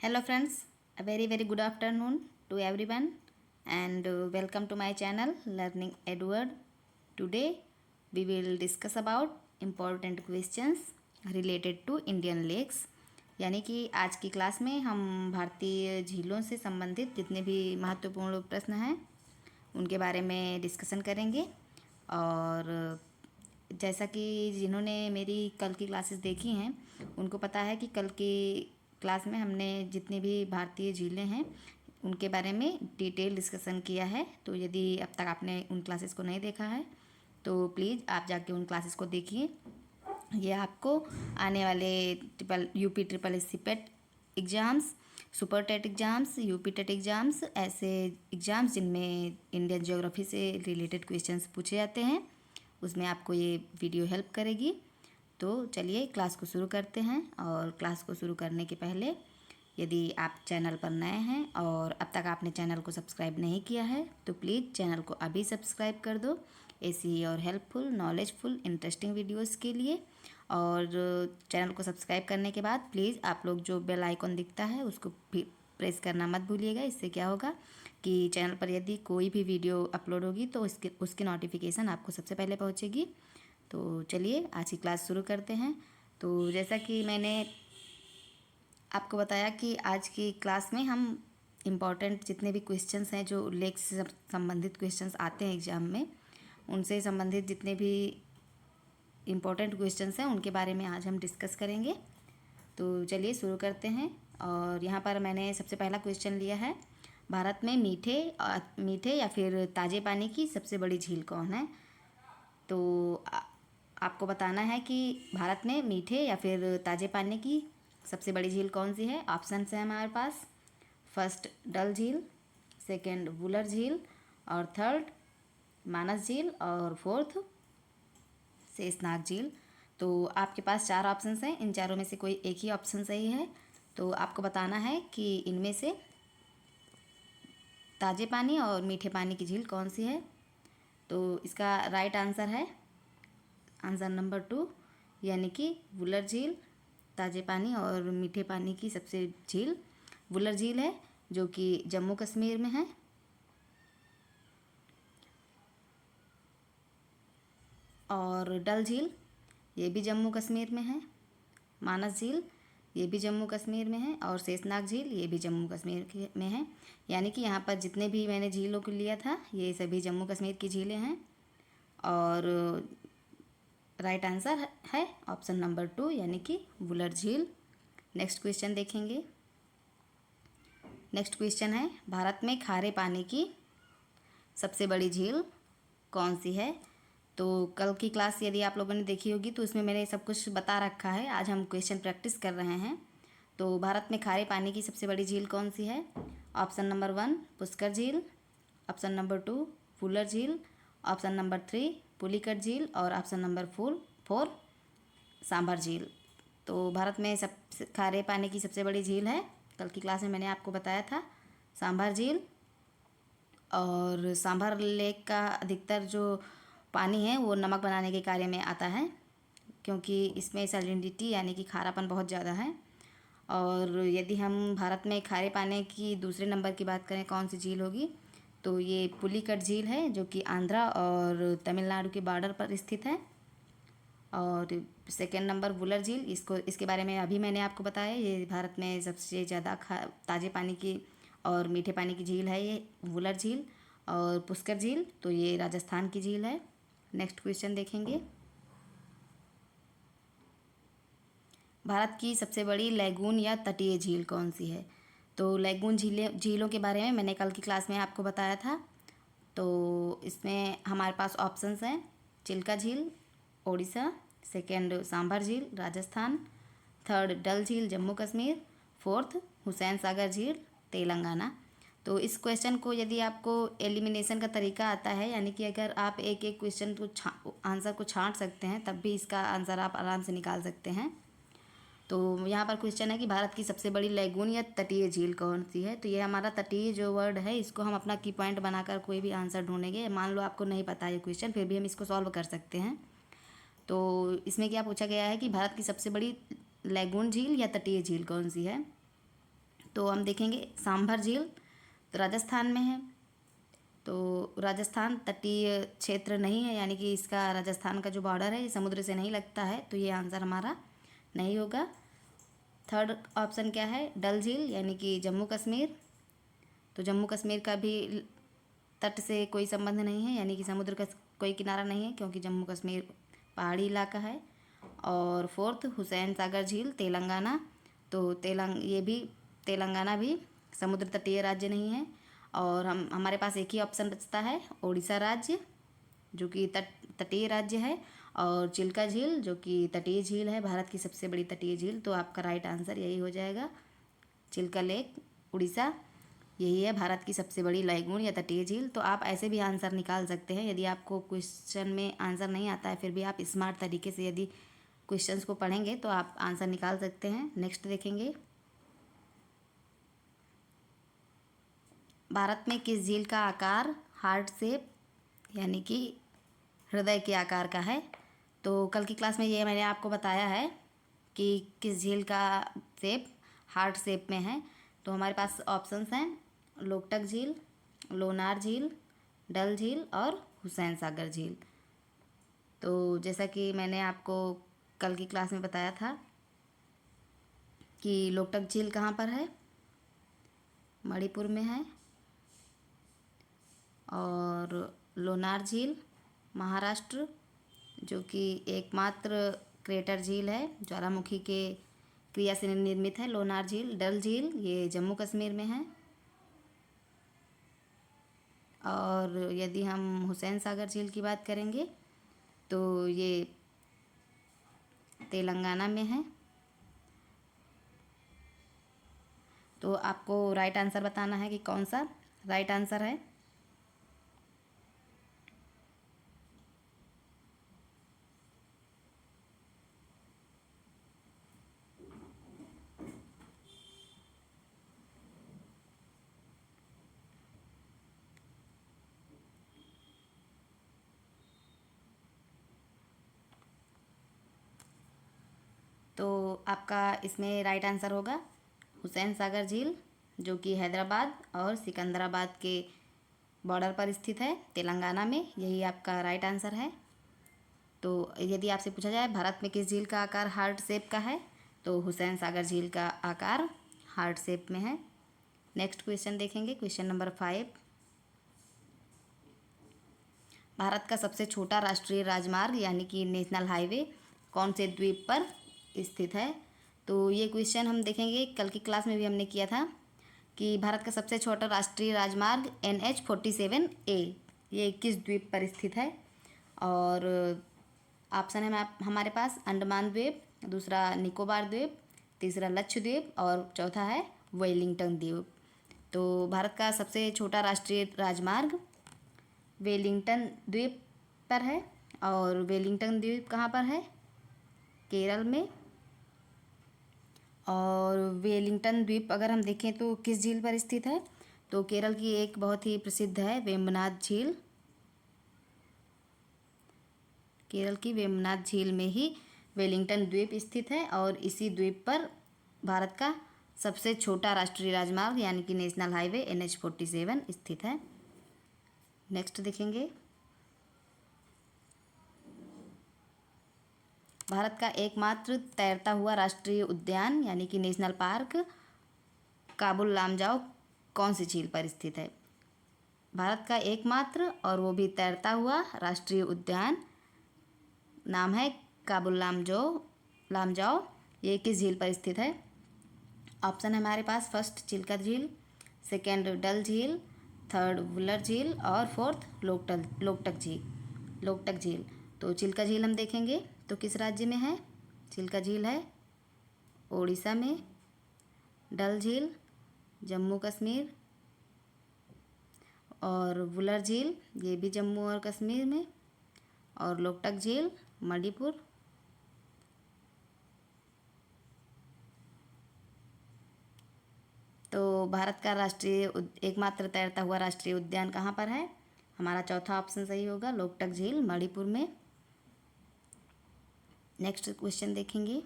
Hello friends, a very good afternoon to everyone and welcome to my channel Learning Edward. Today we will discuss about important questions related to Indian lakes. यानी कि आज की class में हम भारतीय झीलों से संबंधित जितने भी महत्वपूर्ण प्रश्न हैं उनके बारे में डिस्कशन करेंगे। और जैसा कि जिन्होंने मेरी कल की क्लासेस देखी हैं उनको पता है कि कल की क्लास में हमने जितनी भी भारतीय झीलें हैं उनके बारे में डिटेल डिस्कशन किया है। तो यदि अब तक आपने उन क्लासेस को नहीं देखा है तो प्लीज़ आप जाके उन क्लासेस को देखिए। ये आपको आने वाले triple S C PET exams, super TET exams, UP TET exams, ऐसे एग्ज़ाम्स जिनमें इंडियन ज्योग्राफी से रिलेटेड क्वेश्चंस पूछे जाते हैं उसमें आपको ये वीडियो हेल्प करेगी। तो चलिए क्लास को शुरू करते हैं। और क्लास को शुरू करने के पहले यदि आप चैनल पर नए हैं और अब तक आपने चैनल को सब्सक्राइब नहीं किया है तो प्लीज़ चैनल को अभी सब्सक्राइब कर दो ऐसी और हेल्पफुल, नॉलेजफुल, इंटरेस्टिंग वीडियोस के लिए। और चैनल को सब्सक्राइब करने के बाद प्लीज़ आप लोग जो बेल आइकॉन दिखता है उसको भी प्रेस करना मत भूलिएगा। इससे क्या होगा कि चैनल पर यदि कोई भी वीडियो अपलोड होगी तो उसकी नोटिफिकेशन आपको सबसे पहले पहुँचेगी। तो चलिए आज की क्लास शुरू करते हैं। तो जैसा कि मैंने आपको बताया कि आज की क्लास में हम इम्पॉर्टेंट जितने भी क्वेश्चंस हैं जो लेख से संबंधित क्वेश्चंस आते हैं एग्ज़ाम में उनसे संबंधित जितने भी इम्पॉर्टेंट क्वेश्चंस हैं उनके बारे में आज हम डिस्कस करेंगे। तो चलिए शुरू करते हैं। और यहाँ पर मैंने सबसे पहला क्वेश्चन लिया है, भारत में मीठे या फिर ताज़े पानी की सबसे बड़ी झील कौन है। तो आपको बताना है कि भारत में मीठे या फिर ताज़े पानी की सबसे बड़ी झील कौन सी है। ऑप्शन है हमारे पास, फर्स्ट डल झील, सेकंड वुलर झील, और थर्ड मानस झील, और फोर्थ शेषनाग झील। तो आपके पास चार ऑप्शंस हैं, इन चारों में से कोई एक ही ऑप्शन सही है। तो आपको बताना है कि इनमें से ताज़े पानी और मीठे पानी की झील कौन सी है। तो इसका राइट आंसर है आंसर नंबर 2, यानी कि वुलर झील। ताज़े पानी और मीठे पानी की सबसे झील वुलर झील है जो कि जम्मू कश्मीर में है। और डल झील ये भी जम्मू कश्मीर में है। मानस झील ये भी जम्मू कश्मीर में है। और शेषनाग झील ये भी जम्मू कश्मीर में है। यानी कि यहाँ पर जितने भी मैंने झीलों को लिया था ये सभी जम्मू कश्मीर की झीलें हैं। और राइट आंसर है ऑप्शन नंबर 2, यानी कि वुलर झील। नेक्स्ट क्वेश्चन देखेंगे। नेक्स्ट क्वेश्चन है, भारत में खारे पानी की सबसे बड़ी झील कौन सी है। तो कल की क्लास यदि आप लोगों ने देखी होगी तो उसमें मैंने सब कुछ बता रखा है। आज हम क्वेश्चन प्रैक्टिस कर रहे हैं। तो भारत में खारे पानी की सबसे बड़ी झील कौन सी है। ऑप्शन नंबर 1 पुष्कर झील, ऑप्शन नंबर 2 वुलर झील, ऑप्शन नंबर 3 पुलिकट झील, और ऑप्शन नंबर 4 सांभर झील। तो भारत में सब खारे पानी की सबसे बड़ी झील है, कल की क्लास में मैंने आपको बताया था, सांभर झील। और सांभर लेक का अधिकतर जो पानी है वो नमक बनाने के कार्य में आता है क्योंकि इसमें सैलिनिटी यानी कि खारापन बहुत ज़्यादा है। और यदि हम भारत में खारे पानी की दूसरे नंबर की बात करें कौन सी झील होगी तो ये पुलिकट झील है जो कि आंध्रा और तमिलनाडु के बॉर्डर पर स्थित है। और सेकेंड नंबर वुलर झील, इसके बारे में अभी मैंने आपको बताया, ये भारत में सबसे ज़्यादा ताज़े पानी की और मीठे पानी की झील है ये वुलर झील। और पुष्कर झील तो ये राजस्थान की झील है। नेक्स्ट क्वेश्चन देखेंगे, भारत की सबसे बड़ी लैगून या तटीय झील कौन सी है। तो लैगून झीलों के बारे में मैंने कल की क्लास में आपको बताया था। तो इसमें हमारे पास ऑप्शंस हैं, चिल्का झील ओडिशा, सेकेंड सांभर झील राजस्थान, थर्ड डल झील जम्मू कश्मीर, फोर्थ हुसैन सागर झील तेलंगाना। तो इस क्वेश्चन को यदि आपको एलिमिनेशन का तरीका आता है, यानी कि अगर आप एक एक क्वेश्चन को आंसर को छांट सकते हैं तब भी इसका आंसर आप आराम से निकाल सकते हैं। तो यहाँ पर क्वेश्चन है कि भारत की सबसे बड़ी लैगून या तटीय झील कौन सी है। तो ये हमारा तटीय जो वर्ड है इसको हम अपना की पॉइंट बनाकर कोई भी आंसर ढूंढेंगे। मान लो आपको नहीं पता ये क्वेश्चन, फिर भी हम इसको सॉल्व कर सकते हैं। तो इसमें क्या पूछा गया है कि भारत की सबसे बड़ी लैगून झील या तटीय झील कौन सी है। तो हम देखेंगे सांभर झील, तो राजस्थान में है। तो राजस्थान तटीय क्षेत्र नहीं है, यानी कि इसका राजस्थान का जो बॉर्डर है ये समुद्र से नहीं लगता है, तो ये आंसर हमारा नहीं होगा। थर्ड ऑप्शन क्या है, डल झील यानी कि जम्मू कश्मीर। तो जम्मू कश्मीर का भी तट से कोई संबंध नहीं है, यानी कि समुद्र का कोई किनारा नहीं है, क्योंकि जम्मू कश्मीर पहाड़ी इलाका है। और फोर्थ हुसैन सागर झील तेलंगाना। तो ये भी तेलंगाना भी समुद्र तटीय राज्य नहीं है। और हमारे पास एक ही ऑप्शन बचता है, उड़ीसा राज्य, जो कि तटीय राज्य है, और चिल्का झील जो कि तटीय झील है, भारत की सबसे बड़ी तटीय झील। तो आपका राइट आंसर यही हो जाएगा, चिल्का लेक, उड़ीसा, यही है भारत की सबसे बड़ी लैगून या तटीय झील। तो आप ऐसे भी आंसर निकाल सकते हैं, यदि आपको क्वेश्चन में आंसर नहीं आता है फिर भी आप स्मार्ट तरीके से यदि क्वेश्चंस को पढ़ेंगे तो आप आंसर निकाल सकते हैं। नेक्स्ट देखेंगे, भारत में किस झील का आकार हार्ट शेप यानी कि हृदय के आकार का है। तो कल की क्लास में ये मैंने आपको बताया है कि किस झील का शेप हार्ट शेप में है। तो हमारे पास ऑप्शंस हैं, लोकटक झील, लोनार झील, डल झील और हुसैन सागर झील। तो जैसा कि मैंने आपको कल की क्लास में बताया था कि लोकटक झील कहाँ पर है, मणिपुर में है। और लोनार झील महाराष्ट्र, जो कि एकमात्र क्रेटर झील है, ज्वालामुखी के क्रिया से निर्मित है लोनार झील। डल झील ये जम्मू कश्मीर में है। और यदि हम हुसैन सागर झील की बात करेंगे तो ये तेलंगाना में है। तो आपको राइट आंसर बताना है कि कौन सा राइट आंसर है। तो आपका इसमें राइट आंसर होगा हुसैन सागर झील, जो कि हैदराबाद और सिकंदराबाद के बॉर्डर पर स्थित है तेलंगाना में, यही आपका राइट आंसर है। तो यदि आपसे पूछा जाए भारत में किस झील का आकार हार्ट शेप का है, तो हुसैन सागर झील का आकार हार्ट शेप में है। नेक्स्ट क्वेश्चन देखेंगे, क्वेश्चन नंबर 5। भारत का सबसे छोटा राष्ट्रीय राजमार्ग यानी कि नेशनल हाईवे कौन से द्वीप पर स्थित है। तो ये क्वेश्चन हम देखेंगे, कल की क्लास में भी हमने किया था कि भारत का सबसे छोटा राष्ट्रीय राजमार्ग NH-47A ये किस द्वीप पर स्थित है। और ऑप्शन है हमारे पास अंडमान द्वीप, दूसरा निकोबार द्वीप, तीसरा लक्षद्वीप और चौथा है वेलिंगटन द्वीप। तो भारत का सबसे छोटा राष्ट्रीय राजमार्ग वेलिंगटन द्वीप पर है। और वेलिंगटन द्वीप कहाँ पर है, केरल में। और वेलिंगटन द्वीप अगर हम देखें तो किस झील पर स्थित है, तो केरल की एक बहुत ही प्रसिद्ध है वेम्बनाथ झील। केरल की वेम्बनाथ झील में ही वेलिंगटन द्वीप स्थित है और इसी द्वीप पर भारत का सबसे छोटा राष्ट्रीय राजमार्ग यानी कि नेशनल हाईवे NH-47 स्थित है। नेक्स्ट देखेंगे, भारत का एकमात्र तैरता हुआ राष्ट्रीय उद्यान यानी कि नेशनल पार्क काबुल लामजाओ कौन सी झील पर स्थित है। भारत का एकमात्र और वो भी तैरता हुआ राष्ट्रीय उद्यान नाम है काबुल लामजाओ, ये किस झील पर स्थित है। ऑप्शन है हमारे पास, फर्स्ट चिल्का झील, सेकेंड डल झील, थर्ड वुलर झील और फोर्थ लोकटक झील। तो चिल्का झील हम देखेंगे तो किस राज्य में है, चिल्का झील है उड़ीसा में, डल झील जम्मू कश्मीर और वुलर झील ये भी जम्मू और कश्मीर में, और लोकटक झील मणिपुर। तो भारत का एकमात्र तैरता हुआ राष्ट्रीय उद्यान कहाँ पर है, हमारा चौथा ऑप्शन सही होगा, लोकटक झील मणिपुर में। नेक्स्ट क्वेश्चन देखेंगे,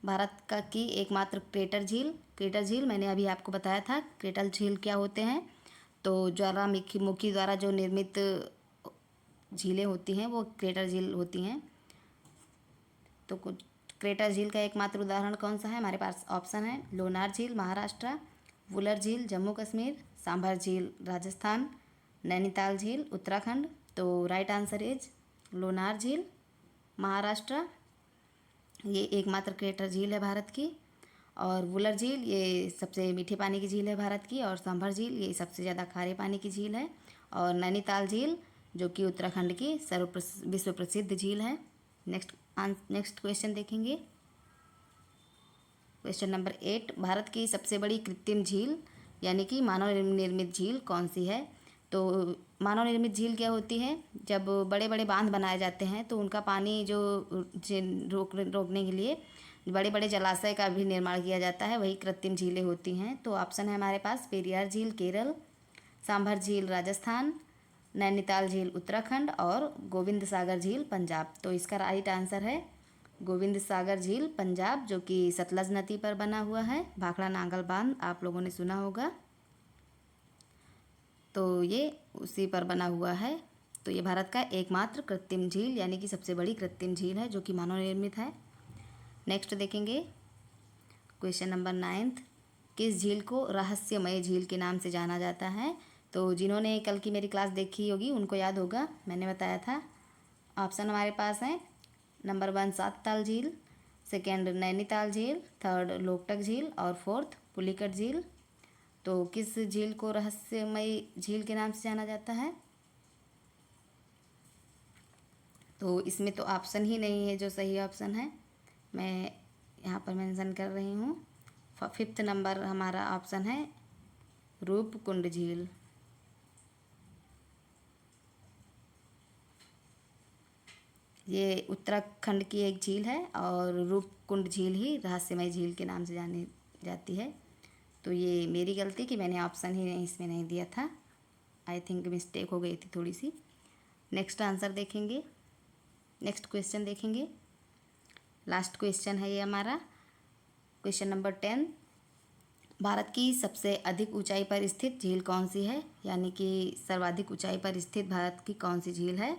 भारत का की एकमात्र क्रेटर झील मैंने अभी आपको बताया था क्रेटर झील क्या होते हैं। तो ज्वालामुखी द्वारा जो निर्मित झीलें होती हैं वो क्रेटर झील होती हैं। तो कुछ क्रेटर झील का एकमात्र उदाहरण कौन सा है? हमारे पास ऑप्शन है लोनार झील महाराष्ट्र, वुलर झील जम्मू कश्मीर, सांभर झील राजस्थान, नैनीताल झील उत्तराखंड। तो राइट आंसर इज लोनार झील महाराष्ट्र। ये एकमात्र क्रेटर झील है भारत की। और वुलर झील ये सबसे मीठे पानी की झील है भारत की। और सांभर झील ये सबसे ज़्यादा खारे पानी की झील है। और नैनीताल झील जो कि उत्तराखंड की विश्व प्रसिद्ध झील है। नेक्स्ट क्वेश्चन देखेंगे। क्वेश्चन नंबर 8, भारत की सबसे बड़ी कृत्रिम झील यानी कि मानव निर्मित झील कौन सी है? तो मानव निर्मित झील क्या होती है? जब बड़े बड़े बांध बनाए जाते हैं तो उनका पानी जो रोकने के लिए बड़े बड़े जलाशय का भी निर्माण किया जाता है, वही कृत्रिम झीलें होती हैं। तो ऑप्शन है हमारे पास पेरियार झील केरल, सांभर झील राजस्थान, नैनीताल झील उत्तराखंड और गोविंद सागर झील पंजाब। तो इसका राइट आंसर है गोविंद सागर झील पंजाब, जो कि सतलज नदी पर बना हुआ है। भाखड़ा नांगल बांध आप लोगों ने सुना होगा, तो ये उसी पर बना हुआ है। तो ये भारत का एकमात्र कृत्रिम झील यानी कि सबसे बड़ी कृत्रिम झील है जो कि मानव निर्मित है। नेक्स्ट देखेंगे क्वेश्चन नंबर 9, किस झील को रहस्यमय झील के नाम से जाना जाता है? तो जिन्होंने कल की मेरी क्लास देखी होगी उनको याद होगा, मैंने बताया था। ऑप्शन हमारे पास है नंबर 1 सातताल झील, सेकेंड नैनीताल झील, थर्ड लोकटक झील और फोर्थ पुलिकट झील। तो किस झील को रहस्यमय झील के नाम से जाना जाता है? तो इसमें तो ऑप्शन ही नहीं है जो सही ऑप्शन है, मैं यहाँ पर मेंशन कर रही हूँ। 5th नंबर हमारा ऑप्शन है रूपकुंड झील। ये उत्तराखंड की एक झील है और रूपकुंड झील ही रहस्यमय झील के नाम से जानी जाती है। तो ये मेरी गलती कि मैंने ऑप्शन ही नहीं इसमें नहीं दिया था, आई थिंक मिस्टेक हो गई थी थोड़ी सी। नेक्स्ट आंसर देखेंगे, नेक्स्ट क्वेश्चन देखेंगे। लास्ट क्वेश्चन है ये हमारा क्वेश्चन नंबर 10, भारत की सबसे अधिक ऊंचाई पर स्थित झील कौन सी है? यानी कि सर्वाधिक ऊंचाई पर स्थित भारत की कौन सी झील है?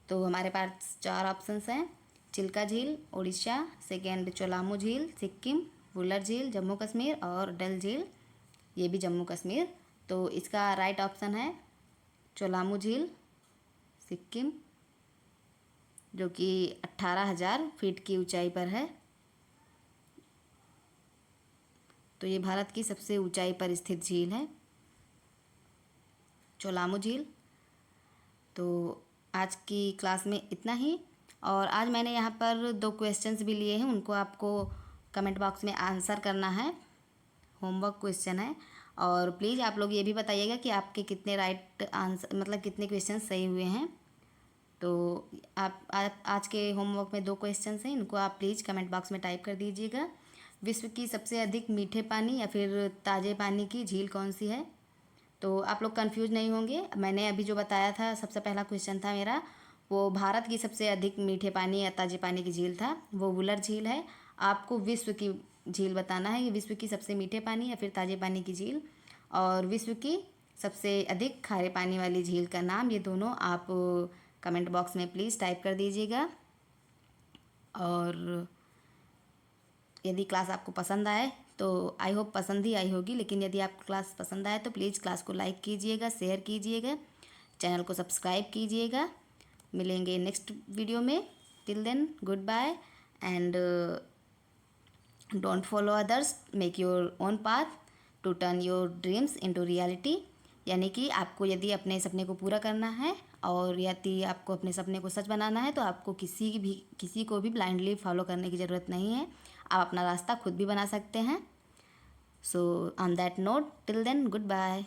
तो हमारे पास 4 ऑप्शंस हैं, चिल्का झील उड़ीसा, सेकेंड चोलामू झील सिक्किम, वुलर झील जम्मू कश्मीर और डल झील ये भी जम्मू कश्मीर। तो इसका राइट ऑप्शन है चोलामू झील सिक्किम, जो कि 18,000 फीट की ऊंचाई पर है। तो ये भारत की सबसे ऊंचाई पर स्थित झील है चोलामू झील। तो आज की क्लास में इतना ही। और आज मैंने यहाँ पर 2 क्वेश्चंस भी लिए हैं, उनको आपको कमेंट बॉक्स में आंसर करना है, होमवर्क क्वेश्चन है। और प्लीज़ आप लोग ये भी बताइएगा कि आपके कितने राइट आंसर मतलब कितने क्वेश्चन सही हुए हैं। तो आप आज के होमवर्क में 2 क्वेश्चंस हैं, इनको आप प्लीज़ कमेंट बॉक्स में टाइप कर दीजिएगा। विश्व की सबसे अधिक मीठे पानी या फिर ताज़े पानी की झील कौन सी है? तो आप लोग कंफ्यूज नहीं होंगे, मैंने अभी जो बताया था सबसे पहला क्वेश्चन था मेरा, वो भारत की सबसे अधिक मीठे पानी या ताज़े पानी की झील था, वो वुलर झील है। आपको विश्व की झील बताना है कि विश्व की सबसे मीठे पानी या फिर ताज़े पानी की झील और विश्व की सबसे अधिक खारे पानी वाली झील का नाम, ये दोनों आप कमेंट बॉक्स में प्लीज़ टाइप कर दीजिएगा। और यदि क्लास आपको पसंद आए तो आई होप पसंद ही आई होगी, लेकिन यदि आपको क्लास पसंद आए तो प्लीज़ क्लास को लाइक कीजिएगा, शेयर कीजिएगा, चैनल को सब्सक्राइब कीजिएगा। मिलेंगे नेक्स्ट वीडियो में, till then good bye and don't follow others, make your own path to turn your dreams into reality. यानी कि आपको यदि अपने सपने को पूरा करना है और यदि आपको अपने सपने को सच बनाना है तो आपको किसी को भी ब्लाइंडली फॉलो करने की ज़रूरत नहीं है, आप अपना रास्ता खुद भी बना सकते हैं। So on that note till then good bye.